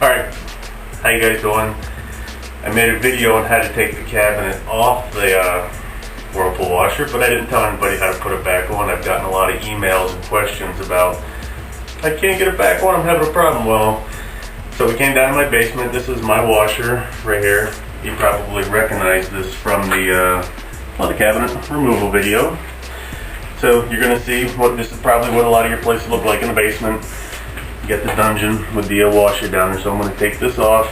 Alright, how you guys doing? I made a video on how to take the cabinet off the Whirlpool washer, but I didn't tell anybody how to put it back on. I've gotten a lot of emails and questions about, I can't get it back on, I'm having a problem. Well, so we came down to my basement. This is my washer right here. You probably recognize this from the cabinet removal video. So you're going to see this is probably what a lot of your places look like in the basement. You get the dungeon with the washer down there. So I'm going to take this off,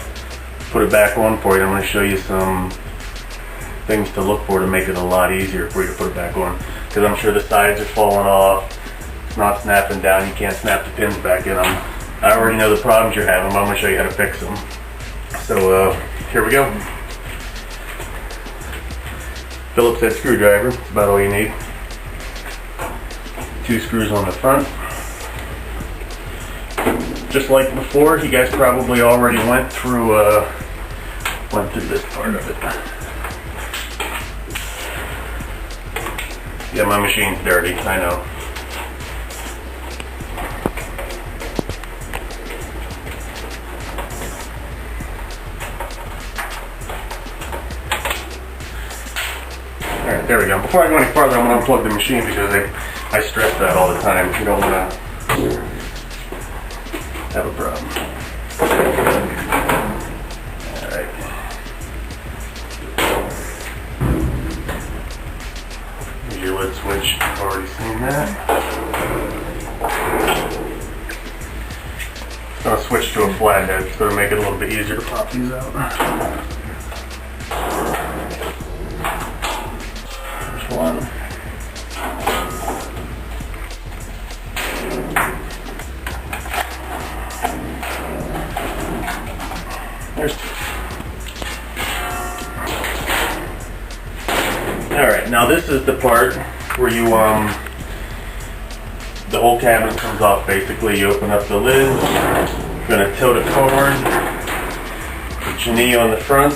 put it back on for you. I'm going to show you some things to look for to make it a lot easier for you to put it back on. Because I'm sure the sides are falling off, it's not snapping down, you can't snap the pins back in them. I already know the problems you're having, but I'm going to show you how to fix them. So here we go. Phillips head screwdriver, that's about all you need. 2 screws on the front. Just like before, you guys probably already went through this part of it. Yeah, my machine's dirty, I know. Alright, there we go. Before I go any farther, I'm going to unplug the machine because I stress that all the time. You don't want to have a problem. Alright. Here's your lid switch. I've already seen that. I'm going to switch to a flathead. It's going to make it a little bit easier to pop these out. There's one. Alright, now this is the part where you, the whole cabinet comes off basically. You open up the lid, you're going to tilt it forward, put your knee on the front,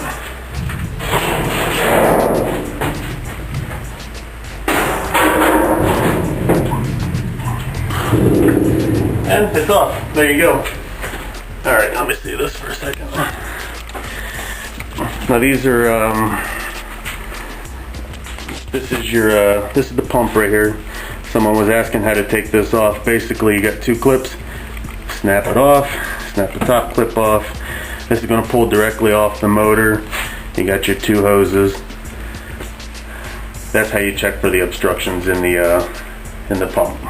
and it's off. There you go. Alright, let me see this for a second. Now these are, this is the pump right here. Someone was asking how to take this off. Basically, you got 2 clips. Snap it off, snap the top clip off. This is going to pull directly off the motor. You got your 2 hoses. That's how you check for the obstructions in the pump.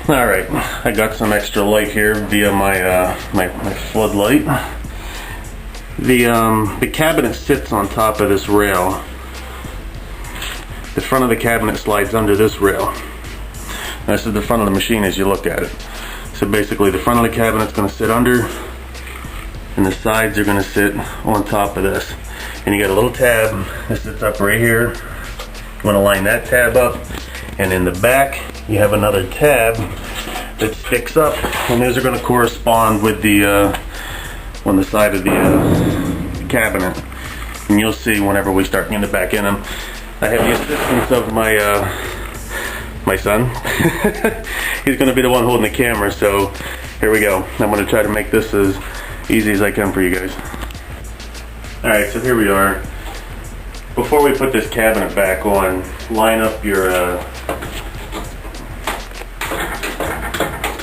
Alright, I got some extra light here via my floodlight. The cabinet sits on top of this rail. The front of the cabinet slides under this rail. This is the front of the machine as you look at it. So basically the front of the cabinet's going to sit under, and the sides are going to sit on top of this. And you got a little tab that sits up right here. You want to line that tab up, and in the back you have another tab that sticks up, and those are going to correspond with the on the side of the cabinet. And you'll see whenever we start getting it back in them. I have the assistance of my son. He's going to be the one holding the camera, so here we go. I'm going to try to make this as easy as I can for you guys. Alright, so here we are. Before we put this cabinet back on, line up your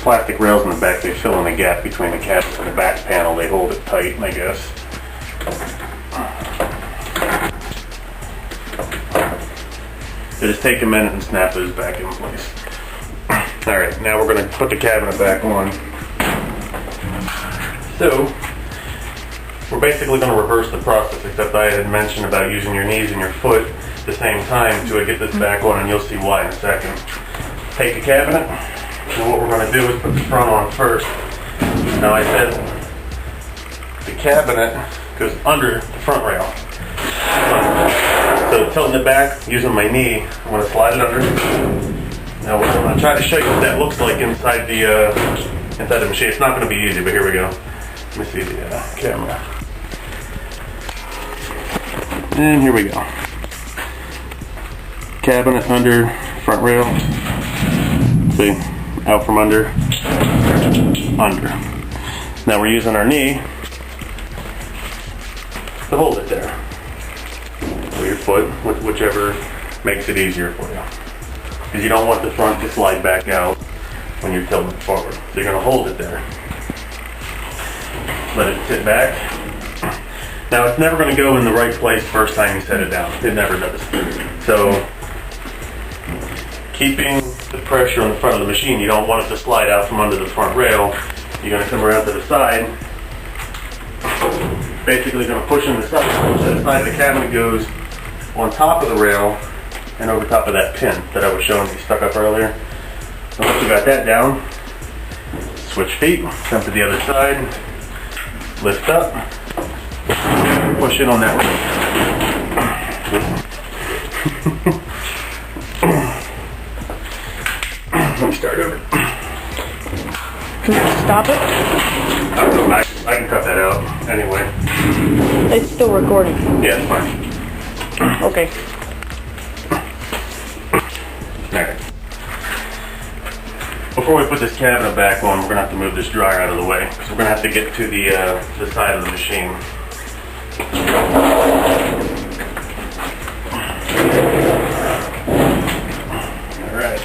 plastic rails in the back. They fill in the gap between the cabinet and the back panel. They hold it tight, I guess. So just take a minute and snap those back in place. Alright, now we're going to put the cabinet back on. So, we're basically going to reverse the process, except I had mentioned about using your knees and your foot at the same time to get this back on, and you'll see why in a second. Take the cabinet, and what we're going to do is put the front on first. Now I said the cabinet goes under the front rail. So tilting it back, using my knee, I'm going to slide it under. Now I'm going to try to show you what that looks like inside the machine. It's not going to be easy, but here we go. Let me see the camera. And here we go. Cabinet under, front rail. See, out from under, under. Now we're using our knee to hold it there. Or your foot, whichever makes it easier for you. Because you don't want the front to slide back out when you're tilting forward. So you're going to hold it there. Let it sit back. Now it's never going to go in the right place first time you set it down. It never does. So keeping the pressure on the front of the machine, you don't want it to slide out from under the front rail. You're going to come around to the side. Basically going to push in the side. So the side of the cabinet goes on top of the rail and over top of that pin that I was showing you stuck up earlier. So once you got that down, switch feet, come to the other side, lift up, push in on that rail. Let me start over. Can you stop it? I don't know, I can cut that out anyway. It's still recording. Yeah, it's fine. Okay. Alright. Before we put this cabinet back on, we're going to have to move this dryer out of the way because we're going to have to get to the side of the machine. Alright.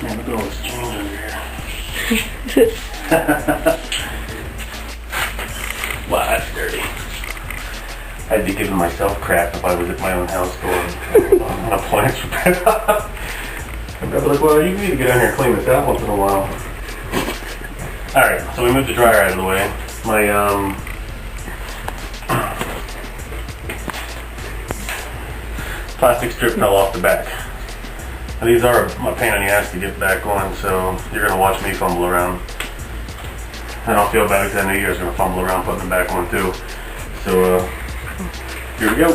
Never go with change under here. Wow, that's dirty. I'd be giving myself crap if I was at my own house going on appliance repair. I'd be like, well, you need to get down here and clean this out once in a while. Alright, so we moved the dryer out of the way. My plastic strip fell off the back. Now, these are my pain in the ass to get back on, so you're going to watch me fumble around. I don't feel bad because I knew you guys were going to fumble around putting them back on too. So, here we go.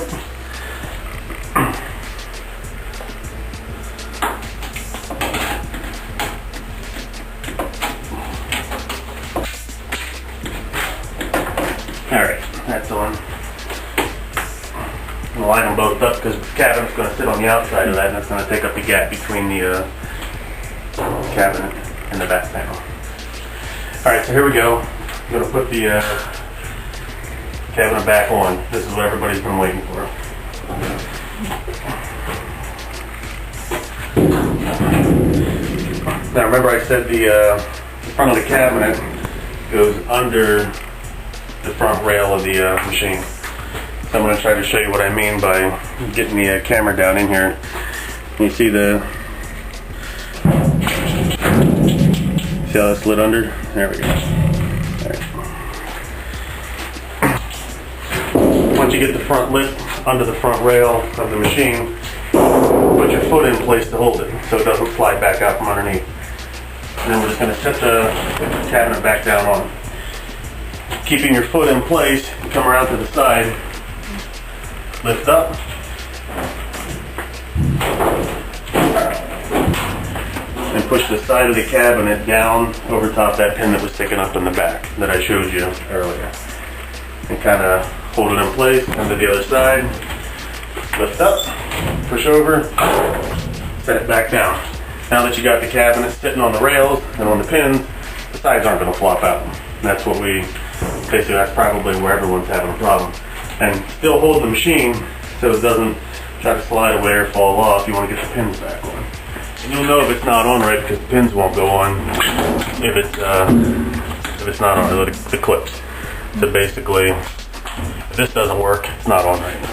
Alright, that's on. I'm going to line them both up because the cabinet's going to sit on the outside of that and it's going to take up the gap between the cabinet and the back panel. Alright, so here we go. I'm going to put the cabinet back on. This is what everybody's been waiting for. Now remember I said the front of the cabinet goes under the front rail of the machine. So I'm going to try to show you what I mean by getting the camera down in here. You see see how that slid under? There we go. Right. Once you get the front lift under the front rail of the machine, put your foot in place to hold it so it doesn't slide back out from underneath. And then we're just going to set the cabinet back down on. Keeping your foot in place, come around to the side, lift up, and push the side of the cabinet down over top of that pin that was sticking up in the back that I showed you earlier. And kind of hold it in place, come to the other side, lift up, push over, set it back down. Now that you got the cabinet sitting on the rails and on the pins, the sides aren't going to flop out. And that's what basically that's probably where everyone's having a problem. And still hold the machine so it doesn't try to slide away or fall off. You want to get the pins back on. And you'll know if it's not on right because the pins won't go on if it's not on the clips. So basically, if this doesn't work, it's not on right.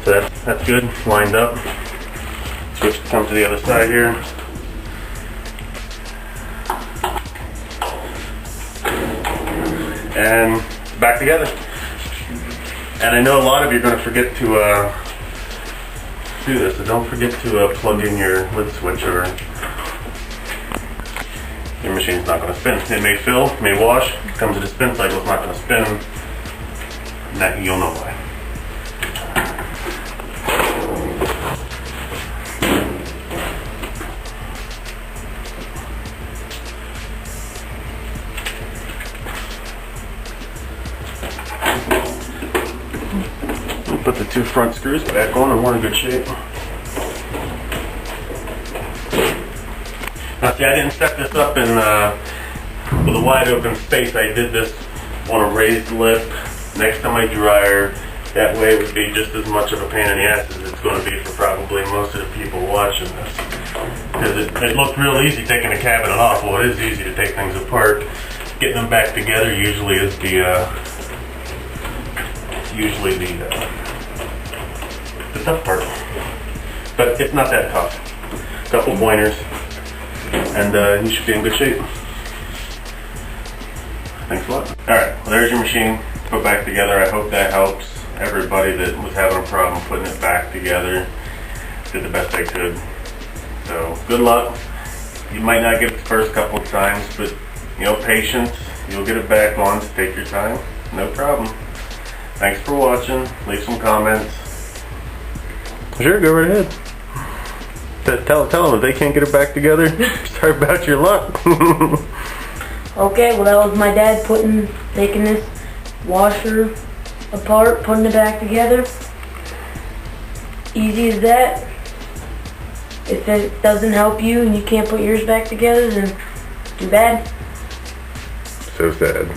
So that's good, lined up. Switch, come to the other side here. And back together. And I know a lot of you are going to forget to do this, so don't forget to plug in your lid switch or your machine's not going to spin. It may fill, it may wash, it comes to the spin cycle, it's not going to spin, and that you'll know why. Put the 2 front screws back on and we're in good shape. Now see, I didn't set this up in with a wide open space. I did this on a raised lip next to my dryer. That way it would be just as much of a pain in the ass as it's going to be for probably most of the people watching this. Because it looked real easy taking a cabinet off. Well, it is easy to take things apart. Getting them back together usually is the tough part. But it's not that tough. Couple pointers, and you should be in good shape. Thanks a lot. Alright, well, there's your machine put back together. I hope that helps everybody that was having a problem putting it back together. Did the best I could. So, good luck. You might not get it the first couple of times, but, you know, patience. You'll get it back on. So take your time. No problem. Thanks for watching. Leave some comments. Sure, go right ahead. Tell them if they can't get it back together, sorry about your luck. Okay, well that was my dad taking this washer apart, putting it back together. Easy as that. If it doesn't help you and you can't put yours back together, then too bad. So sad.